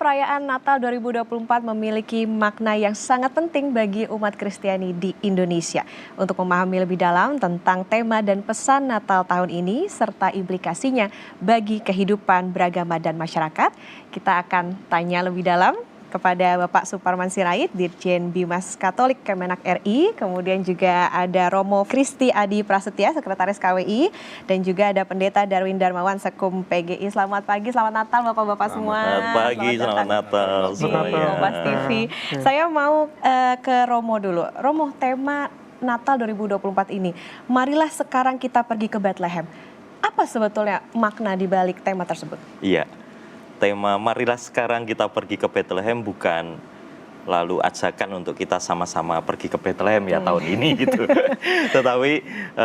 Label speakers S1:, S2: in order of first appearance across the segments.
S1: perayaan Natal 2024 memiliki makna yang sangat penting bagi umat Kristiani di Indonesia. Untuk memahami lebih dalam tentang tema dan pesan Natal tahun ini serta implikasinya bagi kehidupan beragama dan masyarakat, kita akan tanya lebih dalam kepada Bapak Suparman Sirait, Dirjen Bimas Katolik Kemenak RI, kemudian juga ada Romo Kristi Adi Prasetya, Sekretaris KWI, dan juga ada Pendeta Darwin Darmawan, Sekum PGI. Selamat pagi, selamat Natal Bapak-Bapak semua.
S2: Selamat pagi, selamat Natal semuanya.
S1: Kompas TV. Saya mau ke Romo dulu. Romo, tema Natal 2024 ini, marilah sekarang kita pergi ke Bethlehem. Apa sebetulnya makna di balik tema tersebut?
S2: Iya. Tema marilah sekarang kita pergi ke Bethlehem bukan lalu ajakan untuk kita sama-sama pergi ke Bethlehem ya tahun ini gitu. Tetapi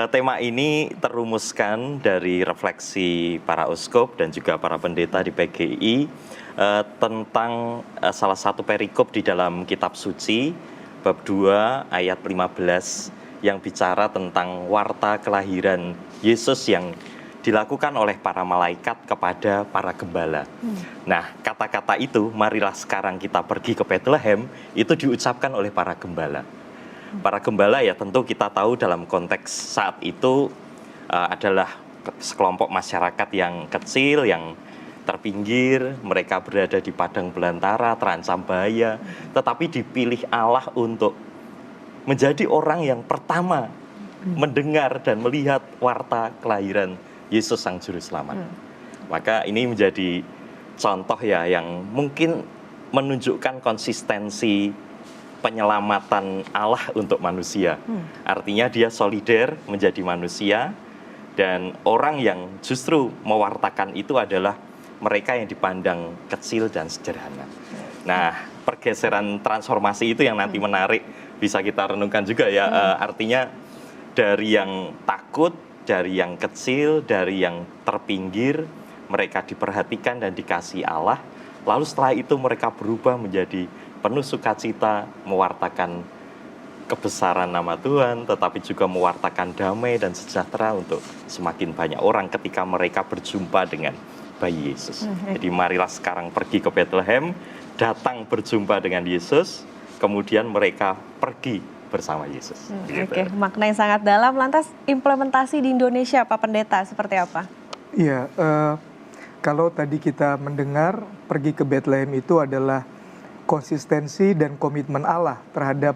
S2: tema ini terumuskan dari refleksi para uskup dan juga para pendeta di PGI tentang salah satu perikop di dalam kitab suci bab 2 ayat 15 yang bicara tentang warta kelahiran Yesus yang dilakukan oleh para malaikat kepada para gembala. Nah, kata-kata itu, marilah sekarang kita pergi ke Bethlehem, itu diucapkan oleh para gembala. Para gembala ya tentu kita tahu dalam konteks saat itu adalah sekelompok masyarakat yang kecil, yang terpinggir, mereka berada di padang belantara, terancam bahaya, tetapi dipilih Allah untuk menjadi orang yang pertama mendengar dan melihat warta kelahiran Yesus Sang Juru Selamat. Maka ini menjadi contoh ya yang mungkin menunjukkan konsistensi penyelamatan Allah untuk manusia. Artinya dia solider menjadi manusia dan orang yang justru mewartakan itu adalah mereka yang dipandang kecil dan sederhana. Nah, pergeseran transformasi itu yang nanti menarik bisa kita renungkan juga ya. Artinya dari yang takut, dari yang kecil, dari yang terpinggir, mereka diperhatikan dan dikasihi Allah. Lalu setelah itu mereka berubah menjadi penuh sukacita, mewartakan kebesaran nama Tuhan, tetapi juga mewartakan damai dan sejahtera untuk semakin banyak orang ketika mereka berjumpa dengan bayi Yesus. Jadi marilah sekarang pergi ke Bethlehem, datang berjumpa dengan Yesus, kemudian mereka pergi bersama Yesus.
S1: Oke, makna yang sangat dalam. Lantas implementasi di Indonesia, Pak Pendeta, seperti apa?
S3: Iya, kalau tadi kita mendengar pergi ke Bethlehem itu adalah konsistensi dan komitmen Allah terhadap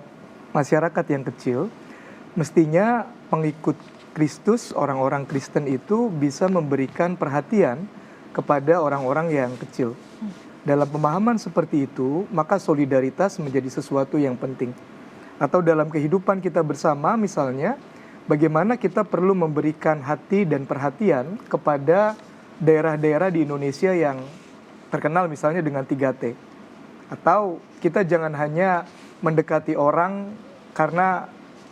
S3: masyarakat yang kecil, mestinya pengikut Kristus, orang-orang Kristen itu bisa memberikan perhatian kepada orang-orang yang kecil. Dalam pemahaman seperti itu, maka solidaritas menjadi sesuatu yang penting. Atau dalam kehidupan kita bersama misalnya, bagaimana kita perlu memberikan hati dan perhatian kepada daerah-daerah di Indonesia yang terkenal misalnya dengan 3T. Atau kita jangan hanya mendekati orang karena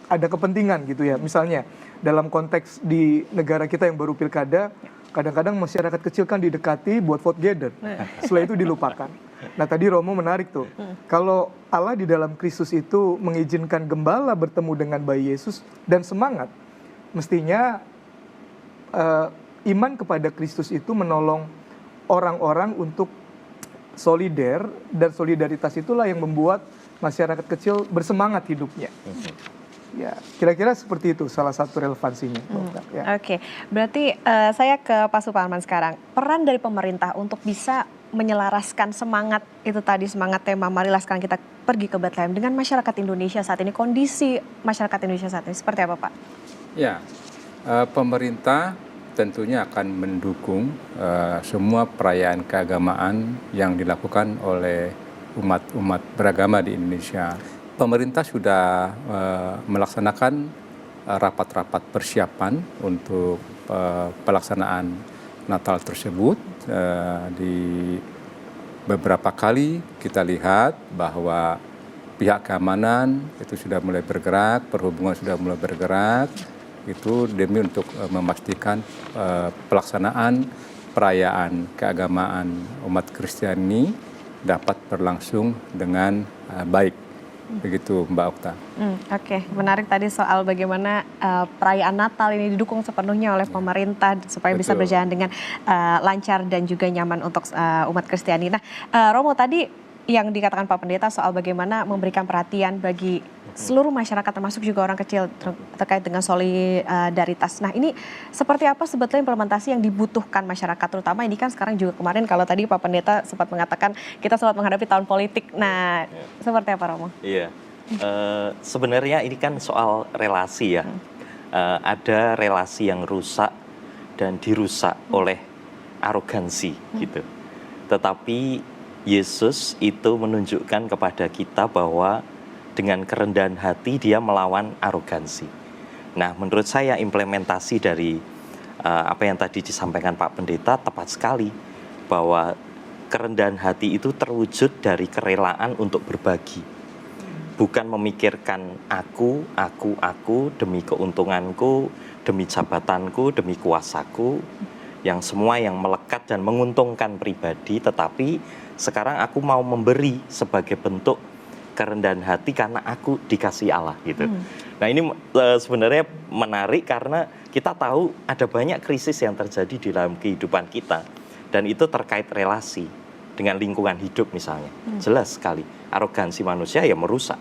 S3: ada kepentingan gitu ya. Misalnya dalam konteks di negara kita yang baru pilkada, kadang-kadang masyarakat kecil kan didekati buat vote gather. Setelah itu dilupakan. Nah tadi Romo menarik tuh, kalau Allah di dalam Kristus itu mengizinkan gembala bertemu dengan bayi Yesus dan semangat, mestinya iman kepada Kristus itu menolong orang-orang untuk solider, dan solidaritas itulah yang membuat masyarakat kecil bersemangat hidupnya. Ya, kira-kira seperti itu salah satu relevansinya.
S1: Oke, berarti saya ke Pak Suparman sekarang. Peran dari pemerintah untuk bisa menyelaraskan semangat itu tadi, semangat tema marilah sekarang kita pergi ke Bethlehem dengan masyarakat Indonesia saat ini, kondisi masyarakat Indonesia saat ini seperti apa Pak?
S4: Ya, pemerintah tentunya akan mendukung semua perayaan keagamaan yang dilakukan oleh umat-umat beragama di Indonesia. Pemerintah sudah melaksanakan rapat-rapat persiapan untuk pelaksanaan Natal tersebut. Di beberapa kali kita lihat bahwa pihak keamanan itu sudah mulai bergerak, perhubungan sudah mulai bergerak, itu demi untuk memastikan pelaksanaan perayaan keagamaan umat Kristiani dapat berlangsung dengan baik. Begitu Mbak Okta.
S1: Oke, menarik tadi soal bagaimana perayaan Natal ini didukung sepenuhnya oleh pemerintah supaya bisa
S4: Betul.
S1: berjalan dengan lancar dan juga nyaman untuk umat Kristiani. Nah, Romo tadi yang dikatakan Pak Pendeta soal bagaimana memberikan perhatian bagi seluruh masyarakat termasuk juga orang kecil terkait dengan solidaritas. Nah, ini seperti apa sebetulnya implementasi yang dibutuhkan masyarakat, terutama ini kan sekarang juga kemarin kalau tadi Pak Pendeta sempat mengatakan kita sempat menghadapi tahun politik. Nah, seperti apa Romo?
S2: Iya, sebenarnya ini kan soal relasi ya. Ada relasi yang rusak dan dirusak oleh arogansi gitu. Tetapi Yesus itu menunjukkan kepada kita bahwa dengan kerendahan hati dia melawan arogansi. Nah, menurut saya implementasi dari apa yang tadi disampaikan Pak Pendeta tepat sekali, bahwa kerendahan hati itu terwujud dari kerelaan untuk berbagi. Bukan memikirkan aku demi keuntunganku, demi jabatanku, demi kuasaku, yang semua yang melekat dan menguntungkan pribadi, tetapi sekarang aku mau memberi sebagai bentuk kerendahan hati karena aku dikasih Allah gitu. Nah, ini sebenarnya menarik karena kita tahu ada banyak krisis yang terjadi di dalam kehidupan kita, dan itu terkait relasi dengan lingkungan hidup misalnya. Jelas sekali arogansi manusia ya merusak.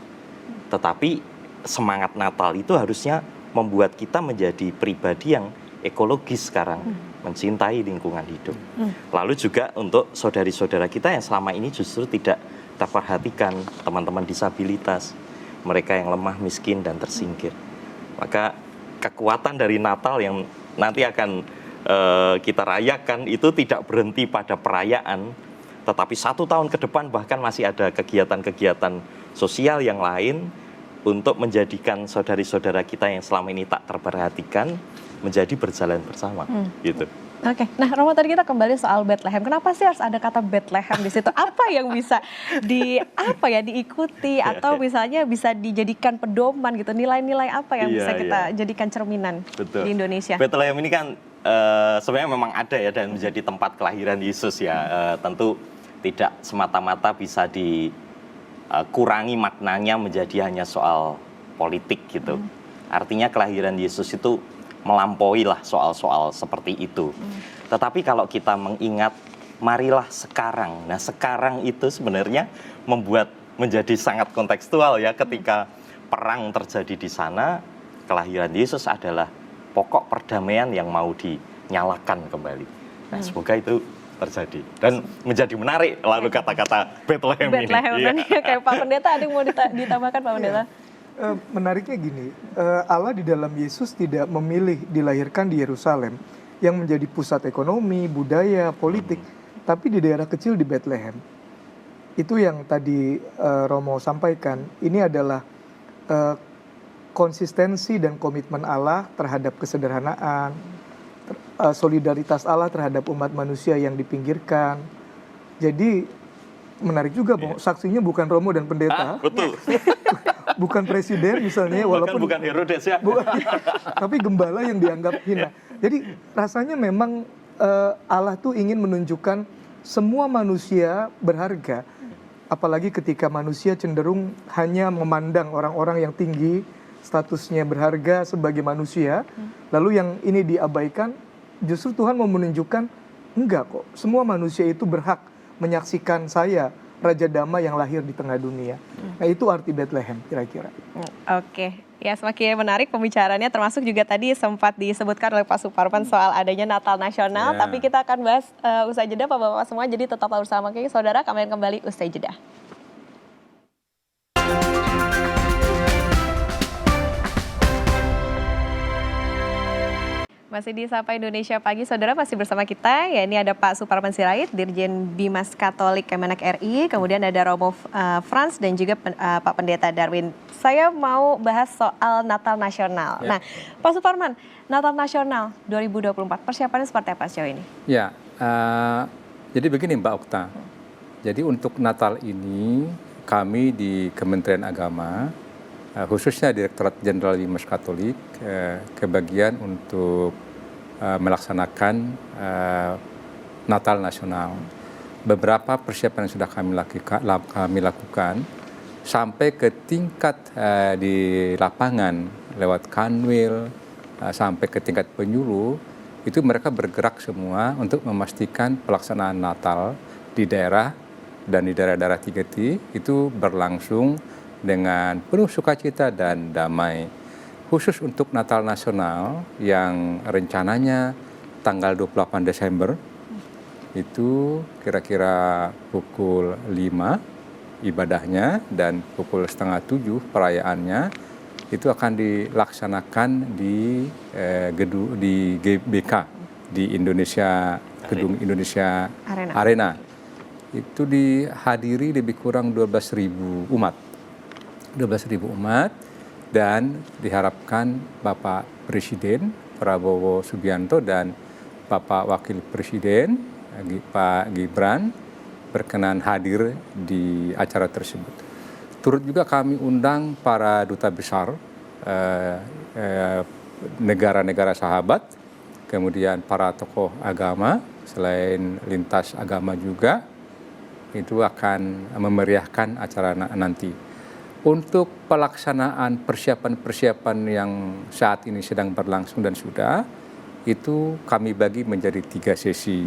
S2: Tetapi semangat Natal itu harusnya membuat kita menjadi pribadi yang ekologis sekarang, mencintai lingkungan hidup. Lalu juga untuk saudari-saudara kita yang selama ini justru tidak terperhatikan, teman-teman disabilitas, mereka yang lemah, miskin, dan tersingkir. Maka kekuatan dari Natal yang nanti akan kita rayakan itu tidak berhenti pada perayaan, tetapi 1 tahun ke depan bahkan masih ada kegiatan-kegiatan sosial yang lain untuk menjadikan saudari-saudara kita yang selama ini tak terperhatikan menjadi berjalan bersama, gitu.
S1: Oke, nah Romo tadi kita kembali soal Bethlehem. Kenapa sih harus ada kata Bethlehem di situ? Apa yang bisa diikuti atau misalnya bisa dijadikan pedoman gitu? Nilai-nilai apa yang bisa kita jadikan cerminan di Indonesia?
S2: Bethlehem ini kan sebenarnya memang ada ya dan menjadi tempat kelahiran Yesus ya. Tentu tidak semata-mata bisa dikurangi maknanya menjadi hanya soal politik gitu. Artinya kelahiran Yesus itu melampaui lah soal-soal seperti itu. Tetapi kalau kita mengingat, marilah sekarang. Nah, sekarang itu sebenarnya menjadi sangat kontekstual ya, ketika perang terjadi di sana, kelahiran Yesus adalah pokok perdamaian yang mau dinyalakan kembali. Nah, semoga itu terjadi dan menjadi menarik lalu kata-kata Bethlehem ini.
S1: Iya. Kayak Pak Pendeta ada yang mau ditambahkan Pak Pendeta?
S3: Menariknya gini, Allah di dalam Yesus tidak memilih dilahirkan di Yerusalem yang menjadi pusat ekonomi, budaya, politik, tapi di daerah kecil di Bethlehem. Itu yang tadi Romo sampaikan, ini adalah konsistensi dan komitmen Allah terhadap kesederhanaan, solidaritas Allah terhadap umat manusia yang dipinggirkan. Jadi menarik juga, saksinya bukan Romo dan Pendeta.
S2: Betul.
S3: Bukan presiden misalnya, walaupun
S2: bukan Herodes ya.
S3: Tapi gembala yang dianggap hina. Jadi rasanya memang Allah tuh ingin menunjukkan semua manusia berharga. Apalagi ketika manusia cenderung hanya memandang orang-orang yang tinggi, statusnya berharga sebagai manusia, lalu yang ini diabaikan, justru Tuhan mau menunjukkan, enggak kok, semua manusia itu berhak menyaksikan saya, Raja Damai yang lahir di tengah dunia. Nah, itu arti Bethlehem kira-kira.
S1: Oke, ya semakin menarik pembicaraannya, termasuk juga tadi sempat disebutkan oleh Pak Suparman soal adanya Natal Nasional, tapi kita akan bahas usai jeda Bapak-Bapak semua, jadi tetaplah bersama kami. Saudara, kami akan kembali usai jeda. Masih di Sapa Indonesia Pagi, saudara, masih bersama kita. Ya, ini ada Pak Suparman Sirait, Dirjen Bimas Katolik Kemenak RI, kemudian ada Romo Frans dan juga Pak Pendeta Darwin. Saya mau bahas soal Natal Nasional. Nah, Pak Suparman, Natal Nasional 2024, persiapannya seperti apa sejauh ini?
S4: Ya, jadi begini Mbak Okta. Jadi untuk Natal ini kami di Kementerian Agama, khususnya Direktorat Jenderal Bimas Katolik, kebagian untuk melaksanakan Natal Nasional. Beberapa persiapan yang sudah kami lakukan sampai ke tingkat di lapangan lewat kanwil sampai ke tingkat penyuluh, itu mereka bergerak semua untuk memastikan pelaksanaan Natal di daerah dan di daerah-daerah 3T itu berlangsung dengan penuh sukacita dan damai. Khusus untuk Natal Nasional yang rencananya tanggal 28 Desember, itu kira-kira pukul 5 ibadahnya dan pukul setengah 7 perayaannya, itu akan dilaksanakan di GBK, di Indonesia, Gedung Indonesia Arena. Itu dihadiri lebih kurang 12.000 umat. 12.000 umat, dan diharapkan Bapak Presiden Prabowo Subianto dan Bapak Wakil Presiden Pak Gibran berkenan hadir di acara tersebut. Turut juga kami undang para duta besar negara-negara sahabat, kemudian para tokoh agama, selain lintas agama juga, itu akan memeriahkan acara nanti. Untuk pelaksanaan persiapan-persiapan yang saat ini sedang berlangsung dan sudah, itu kami bagi menjadi 3 sesi.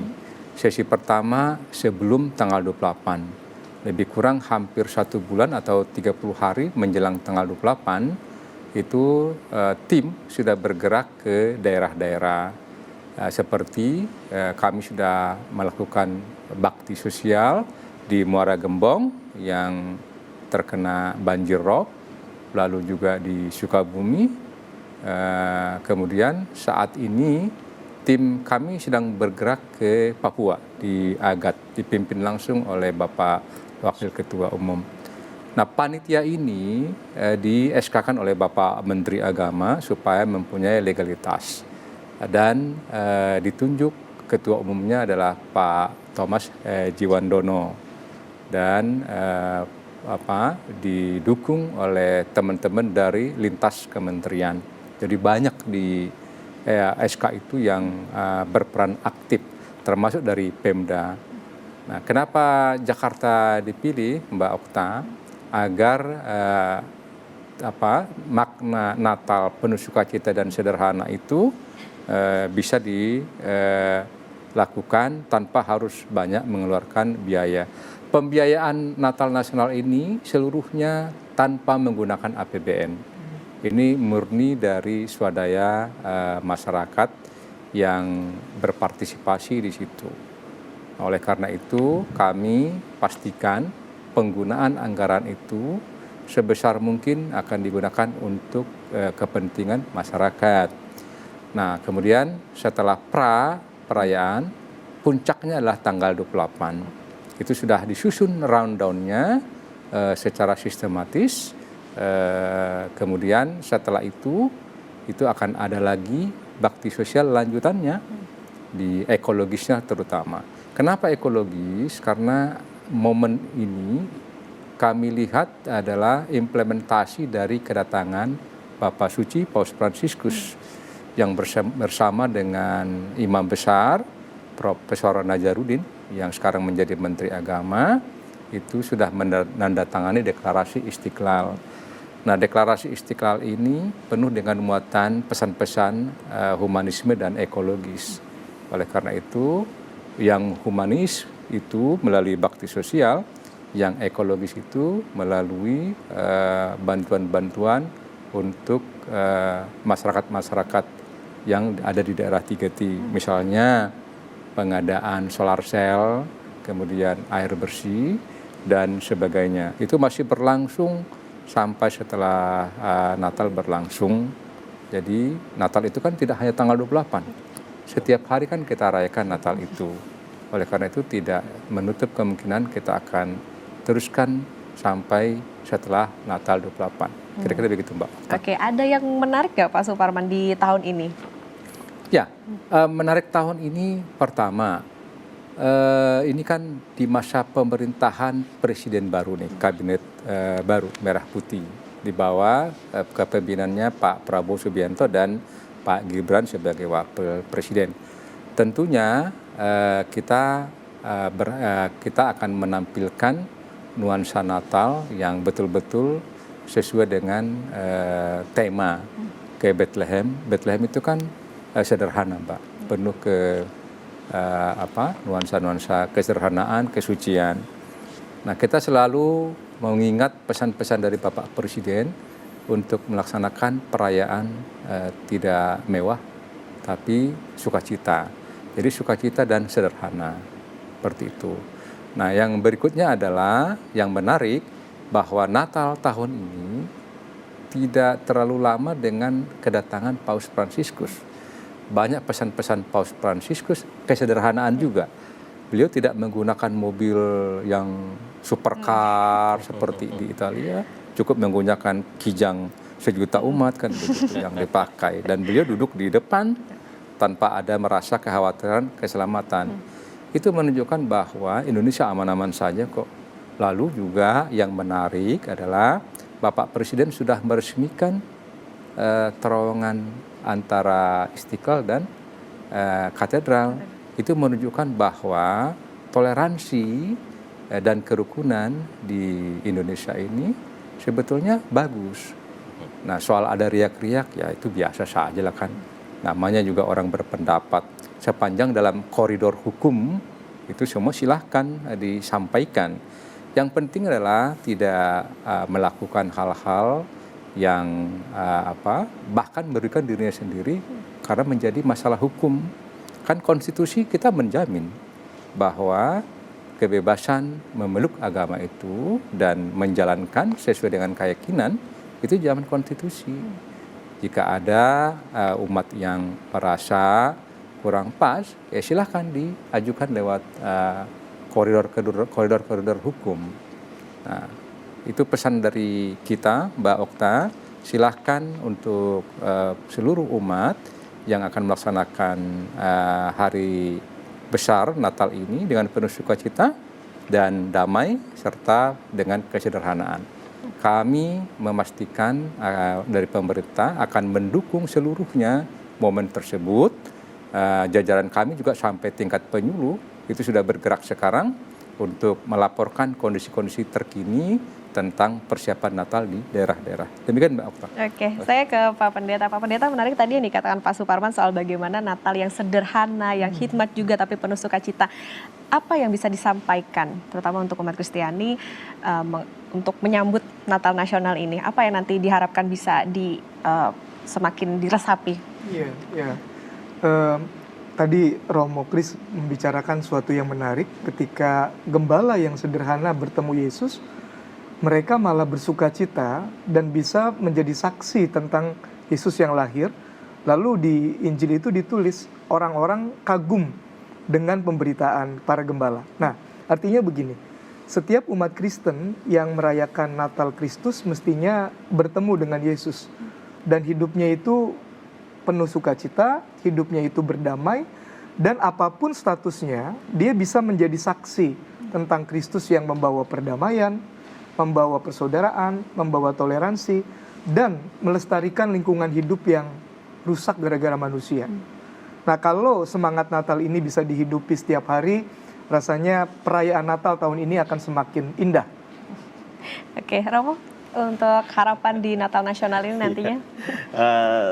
S4: Sesi pertama sebelum tanggal 28. Lebih kurang hampir 1 bulan atau 30 hari menjelang tanggal 28, itu tim sudah bergerak ke daerah-daerah. Seperti kami sudah melakukan bakti sosial di Muara Gembong yang terkena banjir rob, lalu juga di Sukabumi. Kemudian saat ini tim kami sedang bergerak ke Papua, di Agat, dipimpin langsung oleh Bapak Wakil Ketua Umum. Nah, panitia ini di-SK-kan oleh Bapak Menteri Agama supaya mempunyai legalitas. Dan ditunjuk ketua umumnya adalah Pak Thomas Jiwandono. Dan didukung oleh teman-teman dari lintas kementerian. Jadi banyak di SK itu yang berperan aktif, termasuk dari Pemda. Nah, kenapa Jakarta dipilih, Mbak Okta? Agar makna Natal penuh sukacita dan sederhana itu bisa dilakukan tanpa harus banyak mengeluarkan biaya. Pembiayaan Natal Nasional ini seluruhnya tanpa menggunakan APBN. Ini murni dari swadaya masyarakat yang berpartisipasi di situ. Oleh karena itu, kami pastikan penggunaan anggaran itu sebesar mungkin akan digunakan untuk kepentingan masyarakat. Nah, kemudian setelah perayaan, puncaknya adalah tanggal 28. Itu sudah disusun rundown-nya secara sistematis. Kemudian setelah itu akan ada lagi bakti sosial lanjutannya di ekologisnya terutama. Kenapa ekologis? Karena momen ini kami lihat adalah implementasi dari kedatangan Bapak Suci Paus Fransiskus yang bersama dengan Imam Besar Profesor Najaruddin yang sekarang menjadi Menteri Agama, itu sudah menandatangani deklarasi Istiqlal. Nah, deklarasi Istiqlal ini penuh dengan muatan pesan-pesan humanisme dan ekologis. Oleh karena itu, yang humanis itu melalui bakti sosial, yang ekologis itu melalui bantuan-bantuan untuk masyarakat-masyarakat yang ada di daerah 3T. Misalnya pengadaan solar cell, kemudian air bersih, dan sebagainya. Itu masih berlangsung sampai setelah Natal berlangsung. Jadi Natal itu kan tidak hanya tanggal 28. Setiap hari kan kita rayakan Natal itu. Oleh karena itu tidak menutup kemungkinan kita akan teruskan sampai setelah Natal 28. Kira-kira begitu, Mbak.
S1: Oke, ada yang menarik nggak Pak Suparman di tahun ini?
S4: Ya, menarik tahun ini pertama, ini kan di masa pemerintahan presiden baru nih, kabinet baru merah putih. Di bawah kepemimpinannya Pak Prabowo Subianto dan Pak Gibran sebagai wakil presiden. Tentunya kita akan menampilkan nuansa Natal yang betul-betul sesuai dengan tema ke Bethlehem. Bethlehem itu kan sederhana, Mbak, penuh ke nuansa-nuansa kesederhanaan, kesucian. Nah, kita selalu mengingat pesan-pesan dari Bapak Presiden untuk melaksanakan perayaan tidak mewah, tapi sukacita. Jadi sukacita dan sederhana, seperti itu. Nah, yang berikutnya adalah yang menarik bahwa Natal tahun ini tidak terlalu lama dengan kedatangan Paus Fransiskus. Banyak pesan-pesan Paus Fransiskus kesederhanaan juga. Beliau tidak menggunakan mobil yang supercar seperti di Italia, cukup menggunakan kijang sejuta umat kan begitu yang dipakai, dan beliau duduk di depan tanpa ada merasa kekhawatiran keselamatan. Itu menunjukkan bahwa Indonesia aman-aman saja kok. Lalu juga yang menarik adalah Bapak Presiden sudah meresmikan terowongan antara Istiqlal dan katedral. Itu menunjukkan bahwa toleransi dan kerukunan di Indonesia ini sebetulnya bagus. Nah, soal ada riak-riak ya itu biasa saja lah kan. Namanya juga orang berpendapat. Sepanjang dalam koridor hukum itu semua silahkan disampaikan. Yang penting adalah tidak melakukan hal-hal yang bahkan merugikan dirinya sendiri karena menjadi masalah hukum. Kan konstitusi kita menjamin bahwa kebebasan memeluk agama itu dan menjalankan sesuai dengan keyakinan itu jamin konstitusi. Jika ada umat yang merasa kurang pas, ya silahkan diajukan lewat koridor hukum. Nah, itu pesan dari kita, Mbak Okta. Silahkan untuk seluruh umat yang akan melaksanakan hari besar Natal ini dengan penuh sukacita dan damai serta dengan kesederhanaan. Kami memastikan dari pemerintah akan mendukung seluruhnya momen tersebut. Jajaran kami juga sampai tingkat penyuluh itu sudah bergerak sekarang untuk melaporkan kondisi-kondisi terkini tentang persiapan Natal di daerah-daerah. Demikian Mbak Okta.
S1: Oke, saya ke Pak Pendeta. Pak Pendeta, menarik tadi yang dikatakan Pak Suparman soal bagaimana Natal yang sederhana, yang hikmat juga tapi penuh sukacita. Apa yang bisa disampaikan, terutama untuk umat Kristiani, untuk menyambut Natal nasional ini? Apa yang nanti diharapkan bisa semakin diresapi?
S3: Iya. Tadi Romo Kris membicarakan suatu yang menarik ketika gembala yang sederhana bertemu Yesus, mereka malah bersukacita dan bisa menjadi saksi tentang Yesus yang lahir. Lalu di Injil itu ditulis orang-orang kagum dengan pemberitaan para gembala. Nah, artinya begini, setiap umat Kristen yang merayakan Natal Kristus mestinya bertemu dengan Yesus. Dan hidupnya itu penuh sukacita, hidupnya itu berdamai, dan apapun statusnya, dia bisa menjadi saksi tentang Kristus yang membawa perdamaian, membawa persaudaraan, membawa toleransi, dan melestarikan lingkungan hidup yang rusak gara-gara manusia. Nah, kalau semangat Natal ini bisa dihidupi setiap hari, rasanya perayaan Natal tahun ini akan semakin indah.
S1: Oke, Romo, untuk harapan di Natal nasional ini nantinya?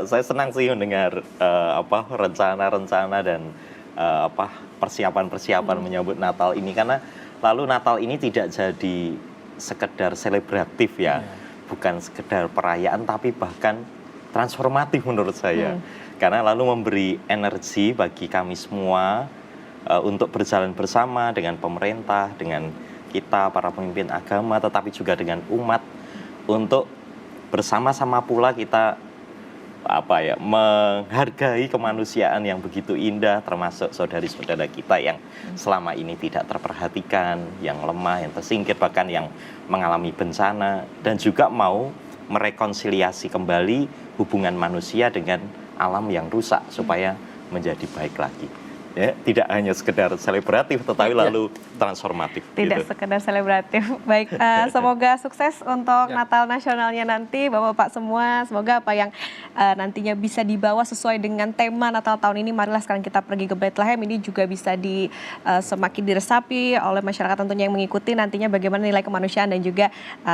S2: Saya senang sih mendengar rencana-rencana dan persiapan-persiapan menyambut Natal ini, karena lalu Natal ini tidak jadi sekedar selebratif ya, bukan sekedar perayaan tapi bahkan transformatif menurut saya. Karena lalu memberi energi bagi kami semua untuk berjalan bersama dengan pemerintah, dengan kita para pemimpin agama, tetapi juga dengan umat, untuk bersama-sama pula kita menghargai kemanusiaan yang begitu indah, termasuk saudari-saudara kita yang selama ini tidak terperhatikan, yang lemah, yang tersingkir, bahkan yang mengalami bencana, dan juga mau merekonsiliasi kembali hubungan manusia dengan alam yang rusak supaya menjadi baik lagi. ya, tidak hanya sekedar selebratif, tetapi lalu transformatif.
S1: Tidak
S2: gitu.
S1: sekedar selebratif. Baik, semoga sukses untuk Natal nasionalnya nanti, Bapak-bapak semua. Semoga apa yang nantinya bisa dibawa sesuai dengan tema Natal tahun ini. Marilah sekarang kita pergi ke Bethlehem. Ini juga bisa semakin diresapi oleh masyarakat tentunya yang mengikuti nantinya bagaimana nilai kemanusiaan dan juga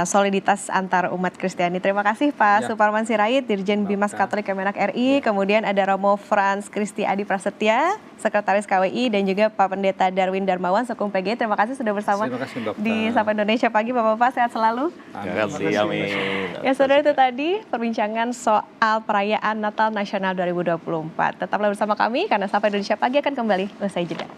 S1: soliditas antar umat Kristiani. Terima kasih Pak Suparman Sirait, Dirjen Bimas Katolik Kemenak RI. Kemudian ada Romo Frans Kristi Adi Prasetya, Sekretaris KWI, dan juga Pak Pendeta Darwin Darmawan, Sekung PG. Terima kasih sudah bersama di Sapa Indonesia Pagi. Bapak-bapak sehat selalu.
S2: Terima kasih, amin.
S1: Ya saudara, itu tadi perbincangan soal perayaan Natal Nasional 2024. Tetaplah bersama kami karena Sapa Indonesia Pagi akan kembali usai jeda.